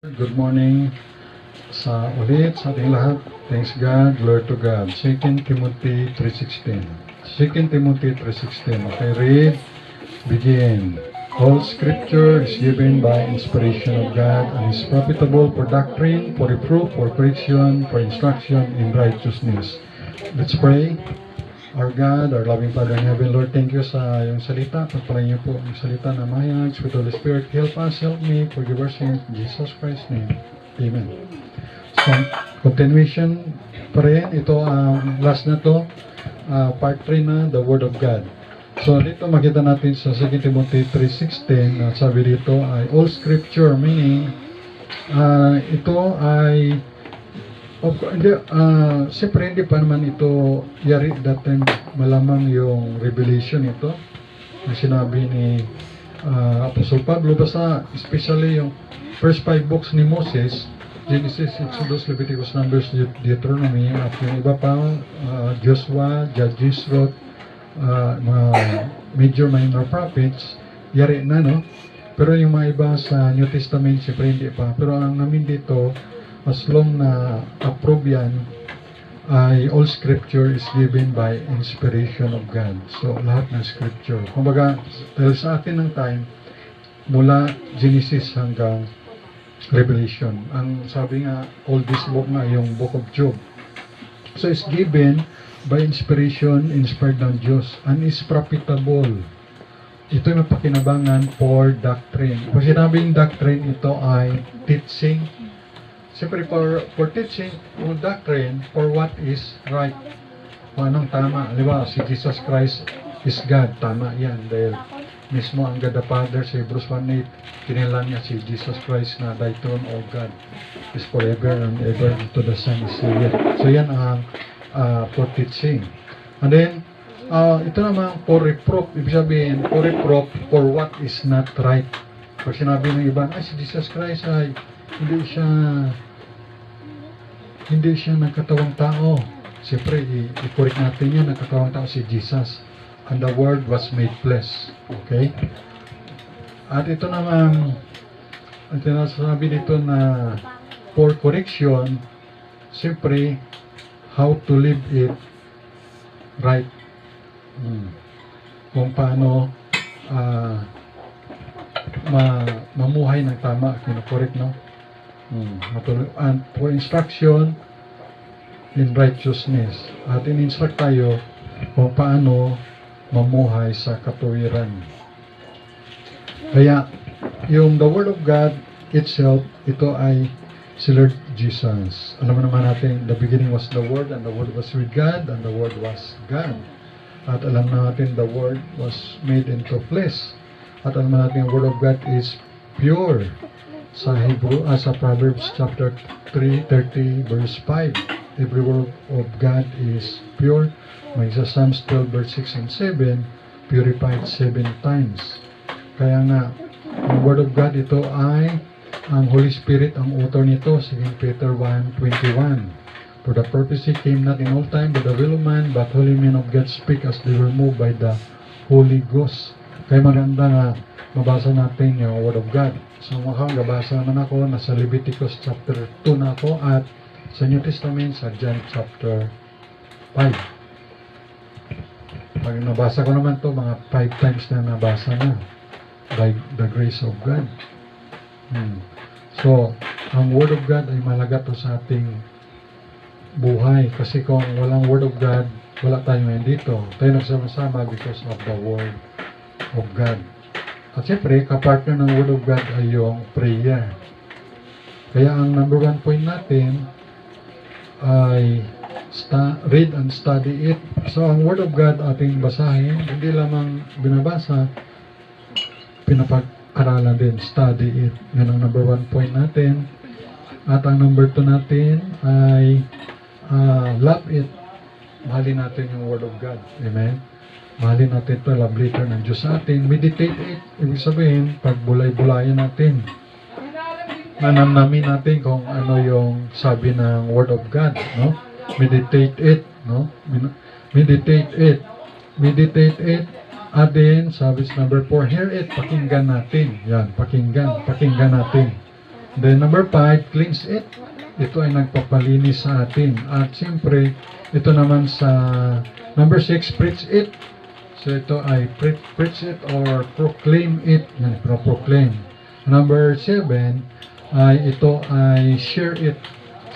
Good morning sa ating lahat. Thanks God, glory to God. 2 Timothy 3:16. 2 Timothy 3:16. Okay, read, begin. All scripture is given by inspiration of God and is profitable for doctrine, for reproof, for correction, for instruction in righteousness. Let's pray. Our God, our loving Father in heaven, Lord, thank you sa yung salita. Pagpalain niyo po yung salita na mayag. Sweet Holy Spirit, help us, help me, forgive our sins. In Jesus Christ's name. Amen. So, continuation pa rin. Ito, last na to. Part 3 na, the Word of God. So, dito makita natin sa 2 Timothy 3:16, sabi dito ay all scripture, meaning, ito ay siyempre hindi pa naman ito yari that time malamang yung revelation ito na sinabi ni Apostle Pablo, basta especially yung first 5 books ni Moses, Genesis, Exodus, Leviticus, Numbers, Deuteronomy, at yung iba pa, Joshua, Judges, Ruth, mga major minor prophets, yari na, no? Pero yung mga iba sa New Testament, siyempre hindi pa. Pero ang namin dito, as long na approve yan, ay all scripture is given by inspiration of God. So, lahat ng scripture. Kumbaga, dahil sa atin ng time, mula Genesis hanggang Revelation. Ang sabi nga, all this book nga, yung book of Job. So, it's given by inspiration, inspired ng Diyos, and is profitable. Ito yung mapakinabangan for doctrine. Kung sinabing doctrine, ito ay teaching. Siyempre, for teaching, for doctrine, for what is right. Kung anong tama. Di ba, si Jesus Christ is God. Tama yan. Dahil mismo ang God the Father, sa Hebrews 1:8, kinilang niya si Jesus Christ na thy throne, O God, is forever and ever, to the Son is here. So yan ang for teaching. And then, ito naman for reproof. Ibig sabihin, for reproof, for what is not right. Pag sinabi ng iba, ay si Jesus Christ ay hindi siya nagkatawang tao. Siyempre, i-correct natin yan, nagkatawang tao si Jesus. And the Word was made flesh. Okay? At ito naman, ang tinasabi dito na for correction, siyempre, how to live it right. Kung paano mamuhay ng tama, kino-correct, no? And for instruction in righteousness. At in-instruct tayo kung paano mamuhay sa katuwiran. Kaya, yung the Word of God itself, ito ay si Lord Jesus. Alam mo naman natin, the beginning was the Word, and the Word was with God, and the Word was God. At alam natin, the Word was made into flesh. At alam natin, the Word of God is pure. Sa Proverbs chapter 3:30 verse 5, every word of God is pure. May sa Psalms 12 verse 6 and 7, purified 7 times. Kaya nga, ang Word of God, ito ay ang Holy Spirit ang author nito, 2 Peter 1:21. For the prophecy came not in all time by the will of man, but holy men of God speak as they were moved by the Holy Ghost. Kaya maganda nga mabasa natin yung Word of God. So gabasa naman ako, nasa Leviticus chapter 2 na ako, at sa New Testament, sa John chapter 5. Pag nabasa ko naman to, mga 5 times na nabasa na by the grace of God. So, ang Word of God ay malaga to sa ating buhay. Kasi kung walang Word of God, wala tayo ngayon dito. Tayo nagsama-sama because of the Word of God. At siyempre, kapartner ng Word of God ay yung prayer. Kaya ang number 1 point natin ay read and study it. So, ang Word of God ating basahin, hindi lamang binabasa, pinapag-aralan din, study it. Yan ang number 1 point natin. At ang number 2 natin ay love it. Mahalin natin yung Word of God. Amen? Mahalin natin ito, love letter ng Diyos sa atin. Meditate it. Ibig sabihin, pagbulay-bulayan natin. Nanamnamin natin kung ano yung sabi ng Word of God. No? Meditate it. No? Meditate it. Meditate it. At then, sabi sa number 4, hear it. Pakinggan natin. Yan, pakinggan. Pakinggan natin. Then number 5, cleanse it. Ito ay nagpapalinis sa atin. At siyempre, ito naman sa number 6, preach it. So ito ay preach it or proclaim it. Yan, proclaim. Number 7, ay ito ay share it.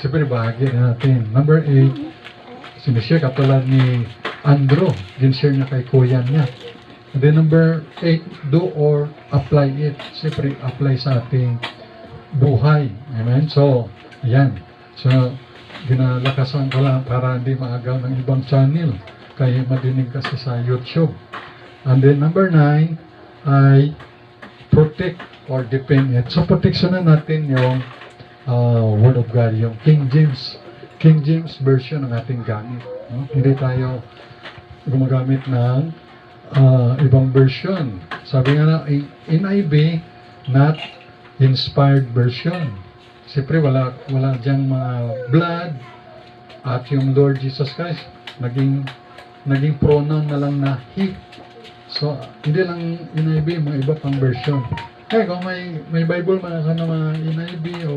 Siyempre, bahagi natin. Number 8, sinishare katulad ni Andrew. Din-share niya kay kuya niya. And then number 8, do or apply it. Siyempre, apply sa ating buhay. Amen? So, ayan. So, ginalakasan ko lang para hindi maagaw ng ibang channel. Kaya madinig kasi sa YouTube. And then number 9 ay protect or defend it. So, proteksyonan natin yung Word of God, yung King James version ng ating gamit. No? Hindi tayo gumagamit ng ibang version. Sabi nga na, NIV, not inspired version. Siyempre, wala diyang mga blood at yung Lord Jesus Christ, naging pronoun na lang na He. So, hindi lang NIV, mga iba pang version. Kaya kung may Bible, mga NIV o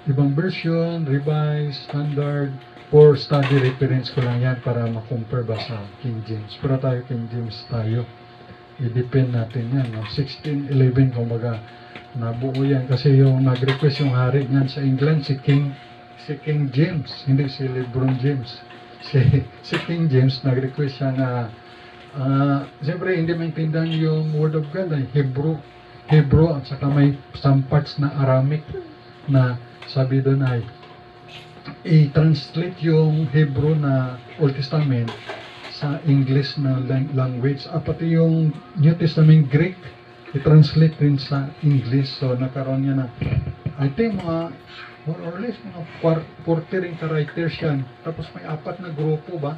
ibang version, revised, standard, for study reference ko lang yan para makompare ba sa King James. Pero tayo King James tayo. I-depend natin yan. No? 1611, kumbaga, nabuo yan. Kasi yung nag-request yung hari niyan sa England, si King James, hindi si LeBron James. Si King James, nag-request siya na, siyempre, hindi maintindihan yung Word of God, ay Hebrew, at saka may some parts na Aramic, na sabi doon ay, i-translate yung Hebrew na Old Testament sa English na language. Pati yung New Testament Greek, i-translate rin sa English. So, nakaroon niya na, I think mga, more or less, mga 40 rin ka-writers yan. Tapos may 4 na grupo ba,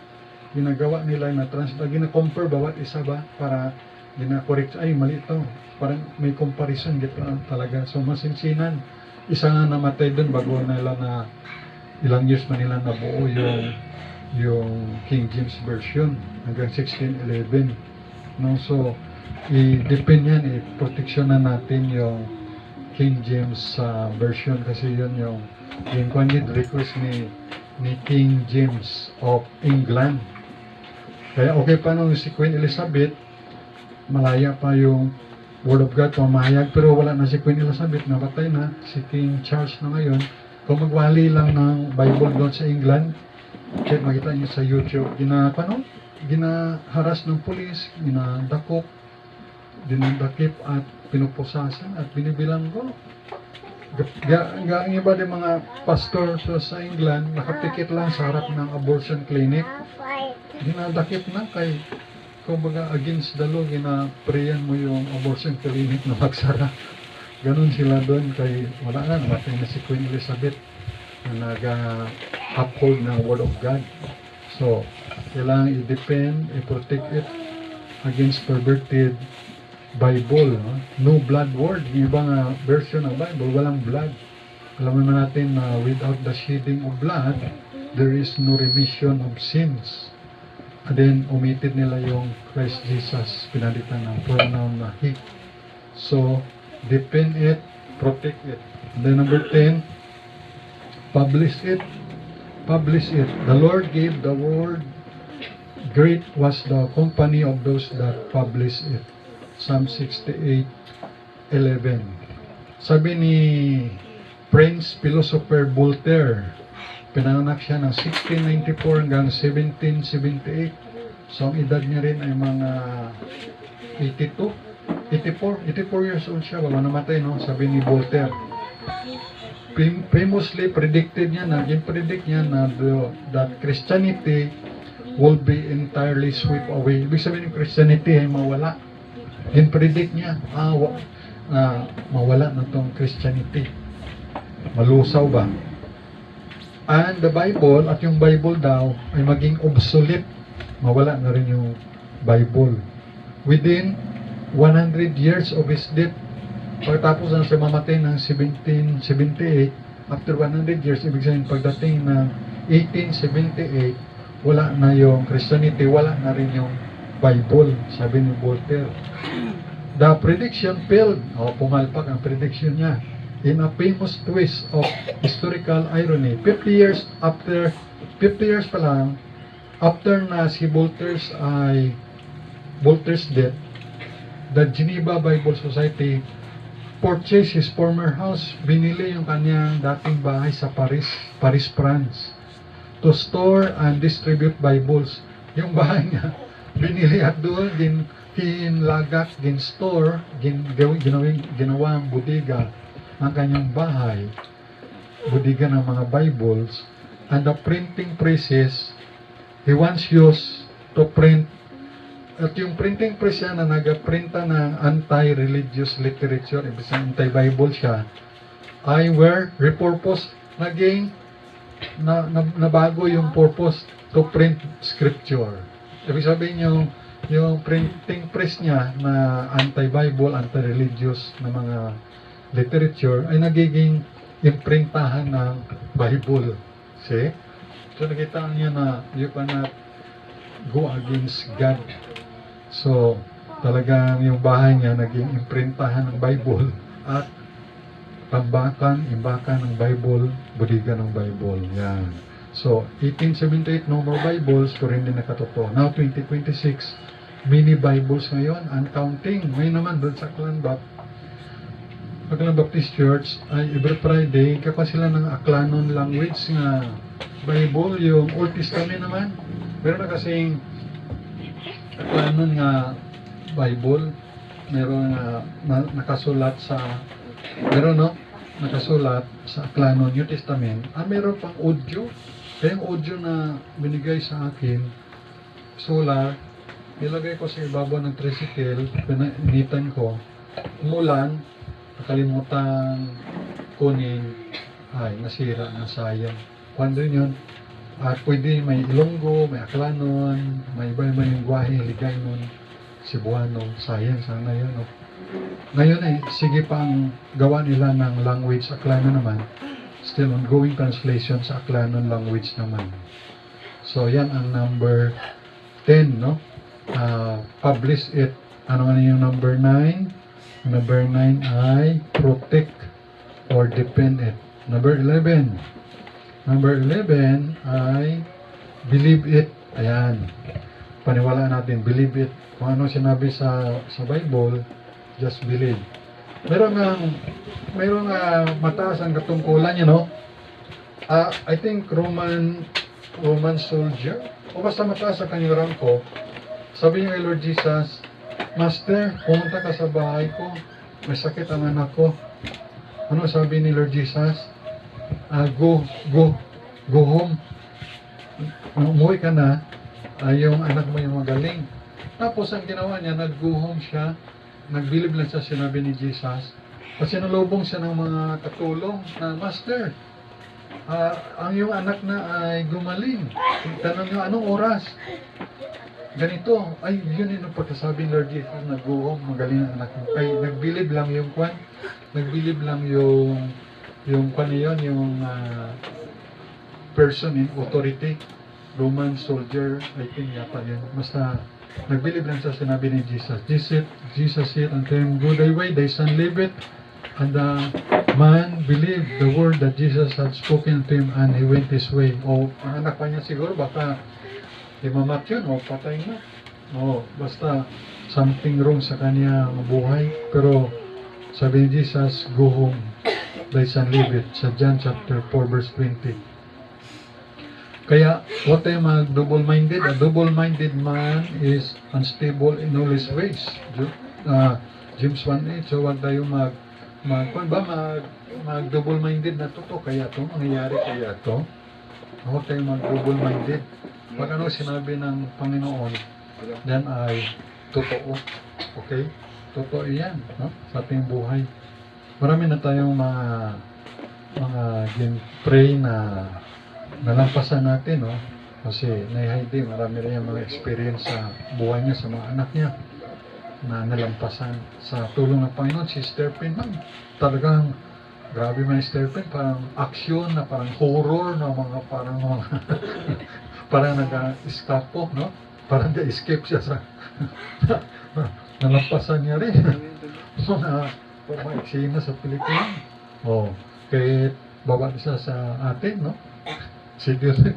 ginagawa nila na translate, gina-compare bawat isa ba, para gina-correct, ay mali ito. Parang may comparison dito talaga. So, masinsinan. Isa nga namatay doon bago nila na ilang years man nila nabuo yung King James Version hanggang 1611. No? So, i-depend yan, i-proteksyonan natin yung King James version kasi yun yung candid request ni King James of England. Kaya okay pa nung si Queen Elizabeth, malaya pa yung Word of God pamahayag, pero wala na si Queen Elizabeth, nabatay na, si King Charles na ngayon. Kung magwali lang ng Bible doon sa England, kahit makita niyo sa YouTube, ginaharas ng pulis, ginadakop, dinadakip at pinupusasan at binibilang ko. Ang iba din mga pastor sa England, nakapikit lang sa harap ng abortion clinic, ginadakip na kay, kumbaga against the law, ginaprayan mo yung abortion clinic na magsara. Ganon sila doon kay wala na, namatay na si Queen Elizabeth na nag-uphold ng Word of God. So, kailangan i-defend, i-protect it against perverted Bible. No blood word. Yung ibang version ng Bible, walang blood. Alam naman natin na without the shedding of blood, there is no remission of sins. And then, omitted nila yung Christ Jesus, pinalitan ng pronoun na He. So, defend it, protect it. And then number 10, publish it. Publish it. The Lord gave the word. Great was the company of those that publish it. Psalm 68:11. Sabi ni French philosopher Voltaire, pinanganak siya ng 1694 hanggang 1778. So, ang edad niya rin ay mga 84 years old siya bago namatay, no? Sabi ni Voltaire. Famously predicted niya na, predict niya na that Christianity will be entirely swept away. Ibig sabihin ng Christianity ay mawala. Predict niya, mawala na tong Christianity. Malusaw ba? And the Bible, at yung Bible daw, ay maging obsolete. Mawala na rin yung Bible. Within 100 years of his death, pagkatapos na siya mamatay ng 1778, after 100 years, ibig sabihin pagdating ng 1878, wala na yung Christianity, wala na rin yung Bible, sabi ni Voltaire. The prediction failed. Pumalpak ang prediction niya. in a famous twist of historical irony, 50 years pa lang, after na si Voltaire's death, the Geneva Bible Society purchased his former house. Binili yung kanyang dating bahay sa Paris, France, to store and distribute Bibles. Yung bahay niya, binili at doon, ginlagak, gin-store, ginawang bodega ang kanyang bahay, bodega ng mga Bibles, and the printing presses he once used to print. At yung printing press niya na nagaprinta ng anti-religious literature, ibig sabihin anti-Bible siya, ay were repurposed, naging nabago yung purpose to print scripture. Ibig sabihin yung printing press niya na anti-Bible, anti-religious na mga literature ay nagiging imprintahan ng Bible. See? So nakita niya na you cannot go against God. So, talagang yung bahay niya naging imprintahan ng Bible at imbakan ng Bible, bodega ng Bible. Yan. So, 1878, no more Bibles, pero hindi nakatotoo. Now, 2026, mini Bibles ngayon, and counting. Ngayon naman, doon sa Aklan Baptist Church, ay every Friday, kapa sila ng Aklanon language nga Bible, yung Old Testament naman. Meron na kasing Aklanon nga Bible, meron nakasulat sa Aklanon New Testament. Meron pang audio. Kaya yung audio na binigay sa akin, solar, nilagay ko sa ibabaw ng tricycle, pininitan ko, umulan, nakalimutan kunin, ay nasira, nasayang. Kuwan rin yun. At pwede may Ilonggo, may Aklanon, may iba-iba yung Guwahe, Ligaynon, Cebuano, sayang sana yun. No? Ngayon ay sige pang gawa nila ng language Aklanon naman, still ongoing translation sa Aklanon language naman. So yan ang number 10, no? Publish it. Ano yung number 9? Number 9 ay protect or defend it. Number 11 ay believe it. Ayan. Paniwalaan natin, believe it. Kung ano sinabi sa Bible, just believe. Meron mataas ang katungkulan niya, no? I think Roman soldier, o basta mataas sa kanyang rangko, sabi niya kay Lord Jesus, Master, pumunta ka sa bahay ko, may sakit ang anak ko. Ano sabi ni Lord Jesus? Go home. Umuwi ka na, yung anak mo yung magaling. Tapos ang ginawa niya, nag-go home siya, nagbilib lang sa sinabi ni Jesus, at sinalubong siya ng mga katulong na, Master, ang yung anak na ay gumaling. Tanong niyo, anong oras? Ganito, ay yun yung pagkasabi ni Lord Jesus, nag-go home, magaling ang anak mo. Ay, nagbilib lang yung person in authority, Roman soldier, I think yata yun. Basta, nagbilib lang sa sinabi ni Jesus. Jesus said unto him, Go thy way, thy son liveth. And the man believed the word that Jesus had spoken to him, and he went his way. O, ang anak pa niya siguro, baka imamat yun, o patay na. O, basta, something wrong sa kanya buhay. Pero, sabi ni Jesus, Go home, thy son liveth. Sa John chapter 4 verse 20. Kaya, huwag tayo mag-double-minded. A double-minded man is unstable in all his ways. James 1:8. So, huwag tayo mag-double-minded na to. Kaya to, mangyayari kaya to. Huwag tayo mag-double-minded. Pag ano sinabi ng Panginoon, yan ay totoo. Okay? Totoo yan, no? Sa ating buhay. Marami na tayong mga pray na nalampasan natin, no? Kasi Heidi, marami rin yung mga experience sa buhay niya, sa mga anak niya na nalampasan sa tulong ng Panginoon. Si Stephen man, talagang grabe man si Stephen, parang action na parang horror na parang nag-escape, no? Parang na-escape siya sa nalampasan niya rin mga eksena sa pelikula. Oh, kahit baba siya sa atin, no? Si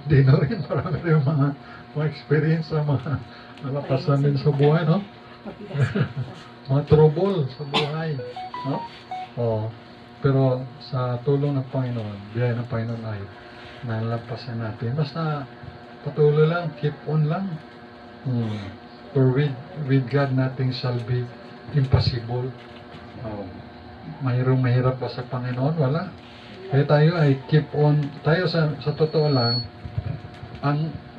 Dino rin, marami rin mga experience sa mga nalapasan din sa buhay, no? Mga trouble sa buhay, no? Oh, pero sa tulong ng Panginoon, biyaya ng Panginoon ay nalampasan natin. Basta patuloy lang, keep on lang. For with God, nothing shall be impossible. Oh, mahirap ba sa Panginoon? Wala. Kaya tayo ay keep on, tayo sa totoo lang,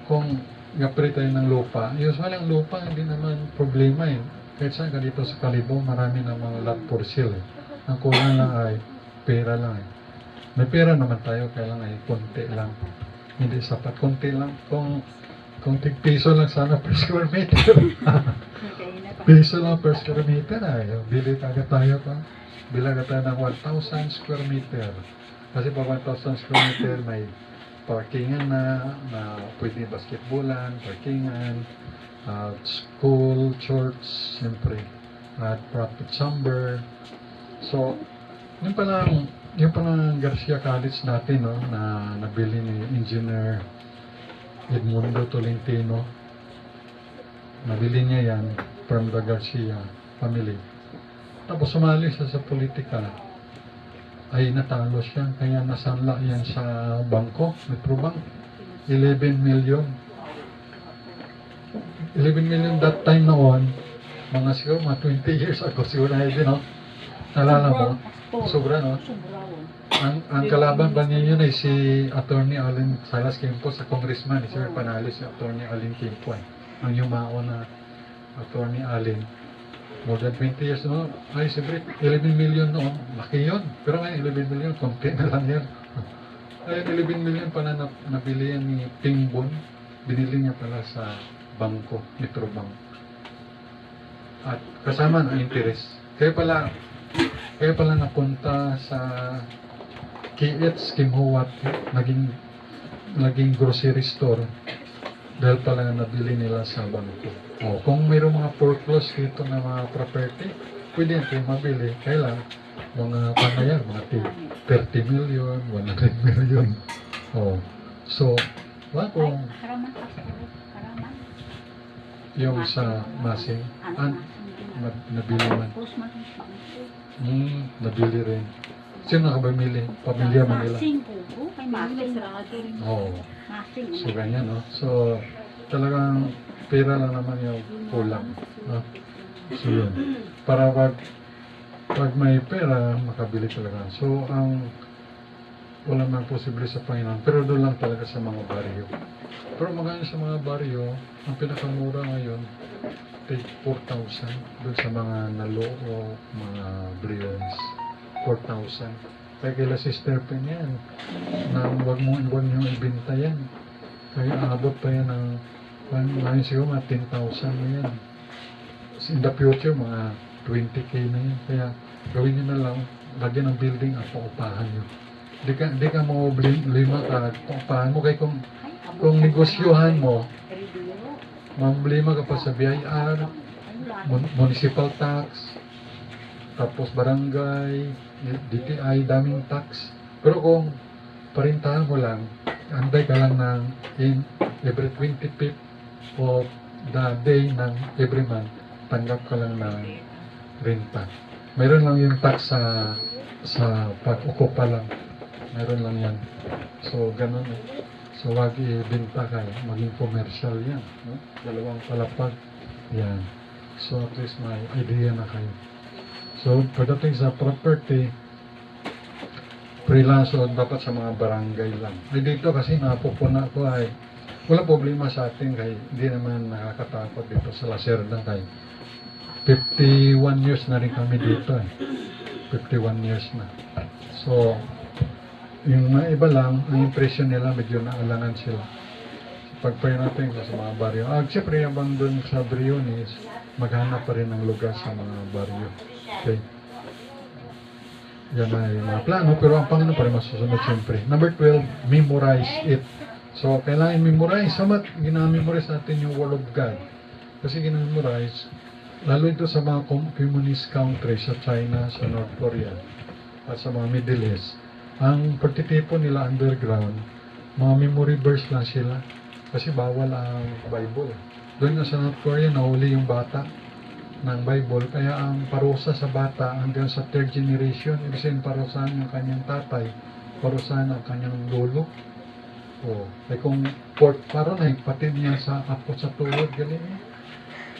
kung gapri tayo ng lupa, usually ang lupa hindi naman problema eh. Kahit saan ka dito sa Kalibo, marami na mga lot for sale eh. Ang kulang lang ay pera lang eh. May pera naman tayo, kaya lang ay konti lang. Hindi sapat, konti lang. Kung tig-piso lang sana per square meter. Piso lang per square meter ay. Bili agad tayo pa. Bilang tayo ng 1,000 square meter. Kasi pa 1,000 square meter may parkingan na pwede basketballan, parkingan, school, church, siyempre, at profit chamber. So, yun palang Garcia College natin, no, na nabili ni Engineer Edmundo Tolentino. Nabili niya yan from the Garcia family. Tapos sumali siya sa politika. Ay natalo siya, kaya nasanla yan sa bangko, Metrobank. 11 million. 11 million that time noon, mga siguro, mga 20 years ago, siguro na yun, no? Nalala mo? Sobra, no? Ang kalaban ba niya yun ay si Attorney Allen Salas Quimpo sa congressman, si panalo si Attorney Allen Quimpo, ang yumao na Attorney Allen. More than 20 years, no? Ay, siyempre, 11 million noon, laki yun. Pero ngayon, 11 million, konti na lang yan. Ay, 11 million pa na nabili yan ni Pingbon. Binili niya pala sa bangko, Metrobank. At kasama ng interest. Kaya pala napunta sa KH Kim Huwat, naging grocery store dahil pala nabili nila sa bangko. O, kung mayroong mga foreclosed dito na mga property, pwede yan kayo mabili. Kailan? Mga panayan, mga 30 million, 100 million. O, so, kung yung sa Masing, nabili man. Nabili rin. Sino nakabamili? Pamilya Manila. Oo. So, ganyan, no? So, talagang pera lang naman yung kulang. No? So, yun. Para pag may pera, makabili talaga. So, wala mang posible sa Panginoon. Pero doon lang talaga sa mga baryo. Pero maganda sa mga baryo, ang pinakamura ngayon, take 4,000. Doon sa mga naloo, mga brilliants. 4,000. Kaya kila Sister Pen yan, na huwag nyo ibenta yan. Kaya aabot pa yan ng, ngayon siguro mga 10,000 na yan. In the future, mga 20K na yan. Kaya gawin nyo na lang, lagyan ng building at paupahan nyo. Di ka lima ka, paupahan mo. Kaya kung negosyohan mo, mamblima ka pa sa BIR, municipal tax, tapos barangay, DTI, daming tax. Pero kung parintahan mo lang, anday ka lang ng every 25th of the day ng every month, tanggap ka lang ng renta. Mayroon lang yung tax sa pag-ukupa lang. Mayroon lang yan. So, ganun eh. So, wag ibenta kayo. Maging commercial yan. No? Dalawang palapag. Yan. So, at least may idea na kayo. So, pagdating sa property, freelance o dapat sa mga barangay lang. Ay dito kasi napupuna ko ay wala problema sa atin kay hindi naman nakakatakot dito sa Lacerda kay 51 years na rin kami dito eh. 51 years na. So, yung mga iba lang, ang impression nila medyo naalangan sila. Pagpay natin sa mga baryo. Siyempre, abang doon sa Briones, maghanap pa rin ng lugar sa mga baryo. Okay. Yan ay mga plano, pero ang Panginoon pa rin masusunod siyempre. Number 12, memorize it. So, kailangan memorize. Samat, ginamemorize natin yung Word of God. Kasi ginamemorize, lalo ito sa mga communist countries, sa China, sa North Korea. at sa mga Middle East, ang pagtitipon nila underground, mga memory verse lang sila. Kasi bawal ang Bible. Doon nga sa North Korea, nahuli yung bata ng Bible. Kaya ang parusa sa bata hanggang sa third generation, ibig sabihin parusahan yung kanyang tatay, parusahan ang kanyang lolo. O, ay kung fourth paron ay patid niya sa apo sa tuhod, galing.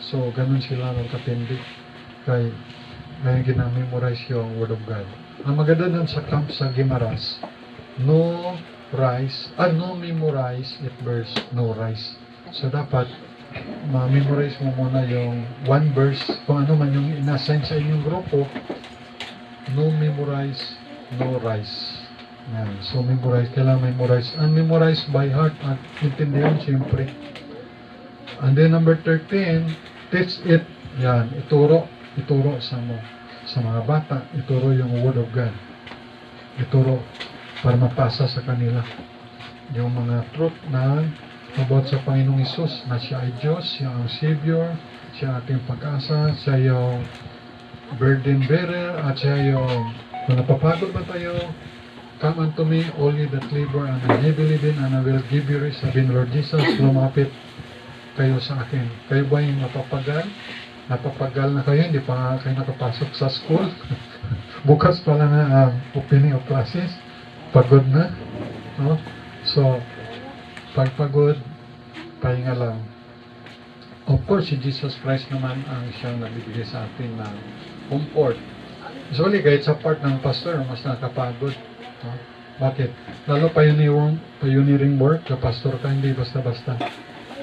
So, ganun sila magkatindi. Kaya ginamemorize yung Word of God. Ang maganda dun sa camp sa Gimaras, no memorize it verse, no rise. So, dapat ma-memorize mo muna yung one verse, kung ano man yung in-assign sa inyong grupo, no memorize, no rise. Yan. So, memorize, kailangan memorize. And memorize by heart at intindihan, siyempre. And then, number 13, teach it. Yan, ituro sa mga bata, ituro yung Word of God. Ituro para mapasa sa kanila yung mga truth na about sa Panginoong Hesus, na siya ay Diyos, siya ang Savior, siya ating pag-asa, siya yung burden bearer, at siya yung kung napapagod ba tayo, come unto me, all ye that labor and are heavy laden, and I will give you rest. Sabi ni Lord Jesus, lumapit kayo sa akin. Kayo ba yung napapagal? Napapagal na kayo, hindi pa kayo nakapasok sa school. Bukas pa lang ang opening of classes. Pagod na. No? So, pagpagod, pahinga lang. Of course, si Jesus Christ naman ang siyang nagbibigay sa atin ng comfort. Usually, kahit sa part ng pastor, mas nakapagod. No? Bakit? Lalo pioneering work, ka pastor ka, hindi basta-basta.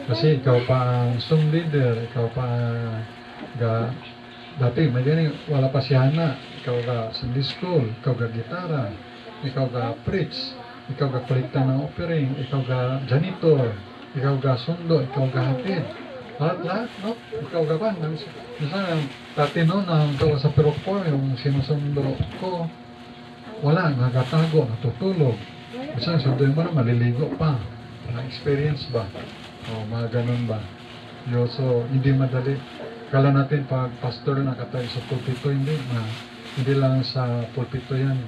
Kasi ikaw pa ang song leader, ikaw pa dati, may ganyan, wala pa si Hana, ikaw ka Sunday school, ikaw ka gitara, ikaw ka preach, ikaw ka kolekta ng offering, ikaw ka janitor, ikaw ka sundo, ikaw ka hatid. Lahat, no? Ikaw ka pa. Minsan, dati no, ikaw sa perokpo, yung sinusundo ko, wala, nagatago, natutulog. Minsan, sunduin mo na, maliligo pa. Na-experience ba? O, mga ganun ba? So, hindi madali. Kala natin pag pastor nakatayo sa pulpito, hindi lang sa pulpito yan.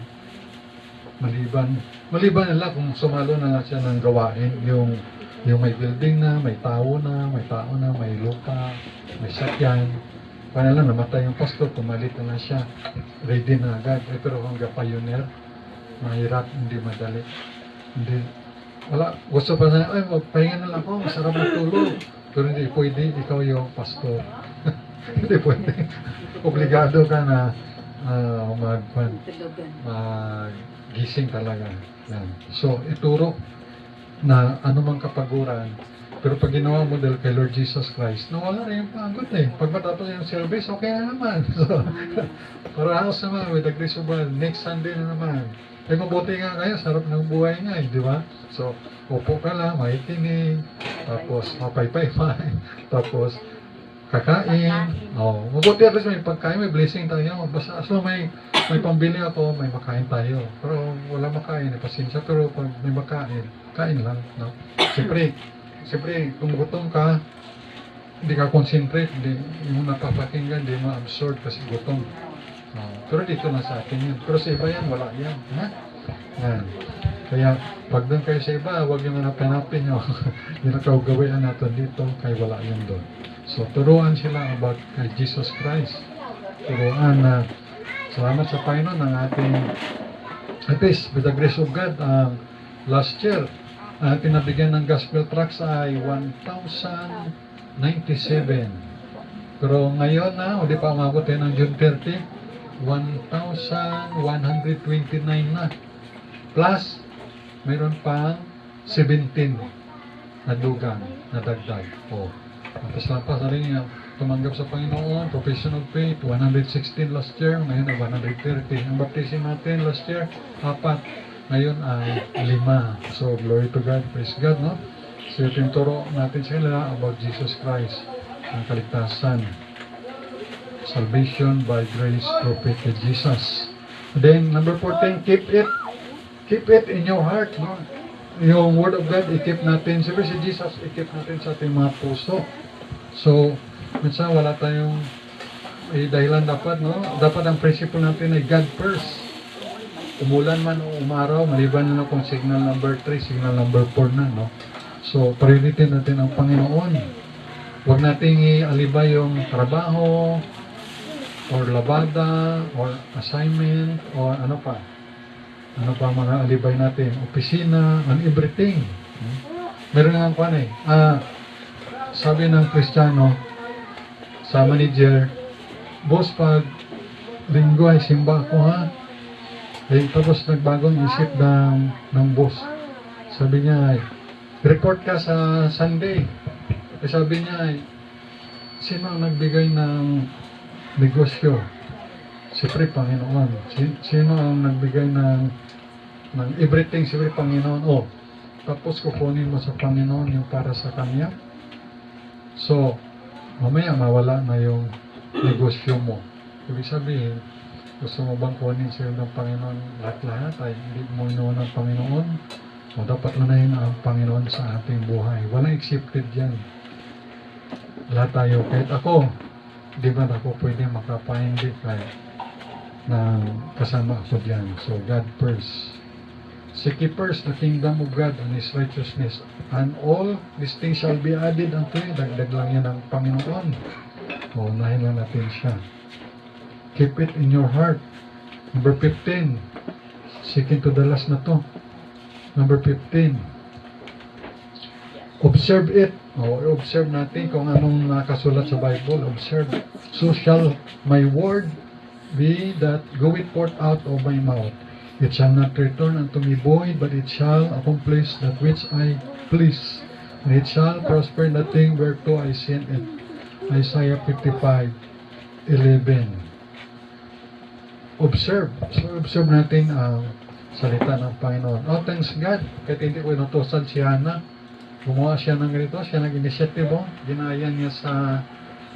Maliban nila kung sumalo na siya ng gawain, yung may building na, may tao na, may lupa, may sakyan. Kaya lang namatay yung pastor, pumalit na siya, ready na agad. Pero hanggang pioneer, mahirap, hindi madali. Hindi, wala, gusto pa na, ay, magpahinga na lang ako, masarap matulog. Pero hindi pwede, ikaw yung pastor. Hindi pwede. Obligado ka na gising talaga. Yan. So, ituro na anumang kapaguran, pero pag ginawa mo dahil kay Lord Jesus Christ, nawala rin yung pagod eh. Pag matapos yung service, okay na naman. So, para house naman, with the grace of God, next Sunday na naman. Eh, mabuti nga kayo, sarap ng buhay nga eh, di ba? So, upo ka lang, makikinig, tapos mapaypay-pay, tapos kakain. Oh, mabuti at least may pagkain, may blessing tayo. Basta as long may pambili ako, may makain tayo. Pero wala makain, pasensya. Pero pag may makain, kain lang. No? Siyempre, kung gutom ka, hindi ka concentrate, hindi mo napapakinggan, hindi mo absorb kasi gutom. Pero dito na sa atin yun. Pero sa iba yan, wala yan. Ha? Yan. Kaya, pag doon kayo sa iba, huwag yung hanapin nyo. Yung nakaugawian natin dito, kaya wala yun doon. So, turuan sila about kay Jesus Christ. Turuan na salamat sa Panginoon ng ating at least, with the grace of God, last year, ating nabigyan ng gospel tracts ay 1,097. Pero ngayon na, hindi pa umabot ng June 30, 1,129 na. Plus, mayroon pang 17 na dugang, na dagdag. O, lampas na rin yung tumanggap sa Panginoon, profession of faith, 116 last year, ngayon ay 130. Ang baptism natin last year, 4. Ngayon ay 5. So, glory to God, praise God, no? So, turo natin sila about Jesus Christ, ang kaligtasan. Salvation by grace through faith in Jesus. Then, number 14, keep it in your heart, no? Yung Word of God, i-keep natin. Siyempre si Jesus, i-keep natin sa ating mga puso. So, minsan wala tayong dahilan dapat, no? Dapat ang principle natin ay God first. umulan man o umaraw, maliban na kung signal number 3, signal number 4 na, no? So, priority natin ang Panginoon. Huwag nating ialibay yung trabaho, or labada, or assignment, or ano pa. Ano pa mga alibay natin? Opisina, and everything. Meron nga kung ano sabi ng Kristiyano, sa manager, boss, pag linggo ay simba ako ha. Tapos nagbagong isip ng boss. Sabi niya, report ka sa Sunday. Sabi niya, sino ang nagbigay ng negosyo? Siyempre, Panginoon. Sino ang nagbigay ng everything? Siyempre, Panginoon. Tapos kukunin mo sa Panginoon yung para sa Kanya. So, mamaya mawala na yung negosyo mo. Ibig sabihin, gusto mo bang kunin sa'yo ng Panginoon lahat-lahat ay hindi mo inuwan ng Panginoon? O dapat unahin ang Panginoon sa ating buhay. Walang accepted yan. Lahat tayo, kahit ako, di ba ako pwede makapahindik na kasama ako dyan. So, God first. Seek ye first the kingdom of God and His righteousness, and all these things shall be added unto you. Dagdag lang yan ng Panginoon. O, unahin lang natin siya. Keep it in your heart. Number 15. Second to the last na to. Number 15. Observe it. Observe natin kung anong nakasulat sa Bible. Observe. So shall my word be that goeth forth out of my mouth. It shall not return unto me void, but it shall accomplish that which I please. And it shall prosper in the thing whereto I sent it. Isaiah 55:11. Observe. So, observe natin ang salita ng Panginoon. Thanks God. Kahit hindi ko inutusan si Hannah, gumawa siya ng ganito, siya nag-initiative, ginaya niya sa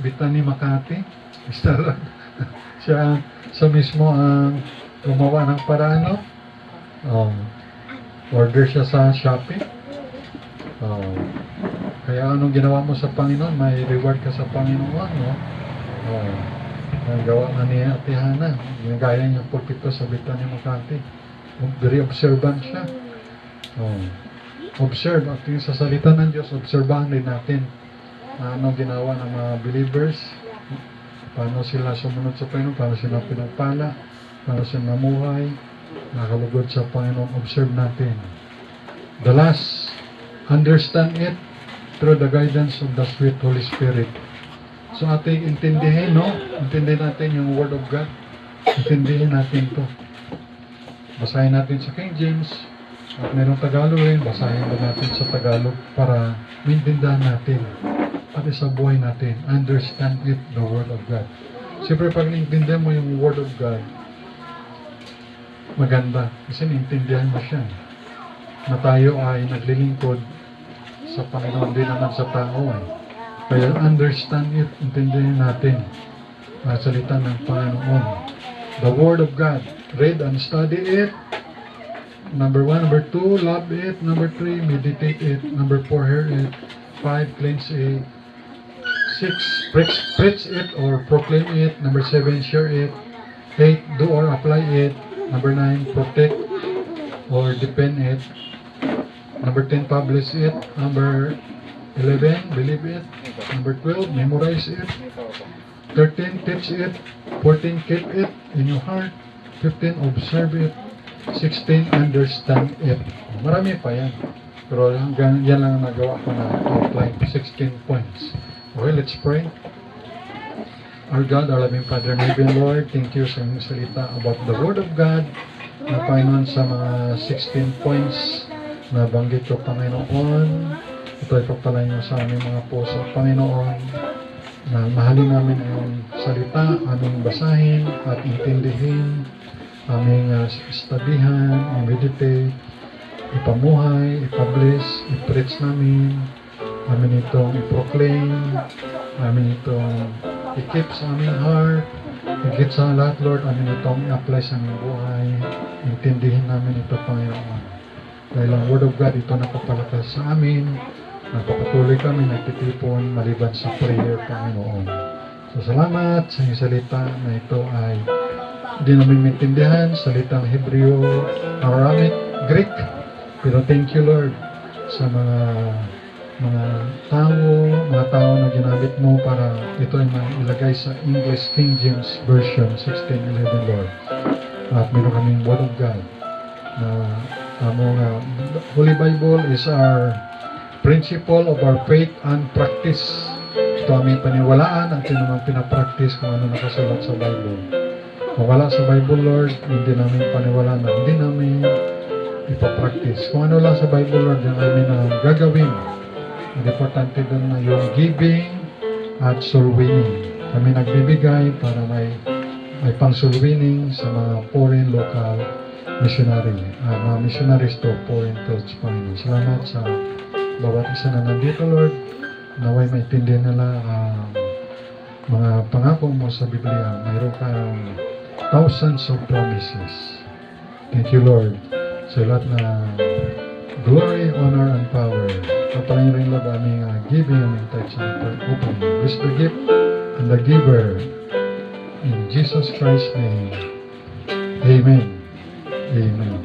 Bethany, Makati. siya mismo ang gumawa ng paraan, order siya sa Shopee. Kaya anong ginawa mo sa Panginoon, may reward ka sa Panginoon, no? Ang gawa na ni Ate Hannah, ginagaya niya pulpito sa Bethany, Makati. Very observant siya. Observe, at yung sa salita ng Diyos, obserbahan din natin anong ginawa ng mga believers, paano sila sumunod sa Panginoon, paano sila pinagpala, paano sila namuhay, nakalugod sa Panginoon. Observe natin. The last, understand it through the guidance of the sweet Holy Spirit. So ating intindihin, intindihin natin yung Word of God. Intindihin natin to. Basahin natin sa King James. At mayroong Tagalog rin, basahin din natin sa Tagalog para maintindihan natin pati sa buhay natin. Understand it, the Word of God. Siyempre, pag naintindihan mo yung Word of God, maganda. Kasi naintindihan mo siya. Na tayo ay naglilingkod sa Panginoon din naman sa tao. Kaya understand it, intindihan natin ang salita ng Panginoon. The Word of God. Read and study it. Number 1. Number 2, love it. Number 3, meditate it. Number 4, hear it. 5, cleanse it. 6, preach it or proclaim it. Number 7, share it. 8, do or apply it. Number 9, protect or defend it. Number 10, publish it. Number 11, believe it. Number 12, memorize it. 13, teach it. 14, keep it in your heart. 15, observe it. 16, understand it. Marami pa yan. Pero hanggang yan lang nagawa ko na outline. 16 points. Okay, let's pray. Our God, our loving Father, maybe Lord, thank you sa inyong salita about the Word of God. Na Panginoon sa mga 16 points na banggit ko, Panginoon. Ito ay pagpalain mo sa aming mga puso, Panginoon, na mahalin namin ang salita, aming basahin at intindihin, aming studihan, i-meditate, ipamuhay, i-publish, i-preach namin, amin itong i-proclaim, amin itong i-keep sa aming heart, higit sa lahat, Lord, amin itong i-apply sa aming buhay, intindihin namin ito, Panginoon. Dahil ang Word of God, ito napapalakas sa amin, napapatuloy kami, nagtitipon, maliban sa prayer, Panginoon. So, salamat sa inyong salita na ito ay di namin maintindihan, salitang Hebreo, Aramaic, Greek. Pero thank you Lord sa mga tao na ginamit mo para ito ay mailagay sa English King James Version 1611 Lord. At meron kaming Word of God na Holy Bible is our principle of our faith and practice. Ito aming paniwalaan at ito naman pinapractice kung ano nakasulat sa Bible. Kung wala sa Bible, Lord, hindi namin paniwalaan at hindi namin ipapractice. Kung ano lang sa Bible, Lord, yan namin gagawin. Ang importante doon na yung giving at soul winning. Kami nagbibigay para may pang soul winning sa mga foreign local missionary. Mga missionaries to foreign church Panginoon. Salamat sa bawat isa na nandito, Lord. Naway maintindihan nila mga pangako mo sa Biblia. Mayroon kang thousands of promises. Thank you, Lord. Sa lahat na glory, honor, and power. Kapalain rin, Lord, aming giving and touch and opening. Bless the gift and the giver. In Jesus Christ's name. Amen. Amen.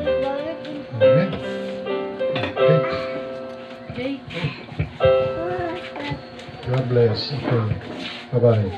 Amen. Okay. God bless. Okay. Bye-bye.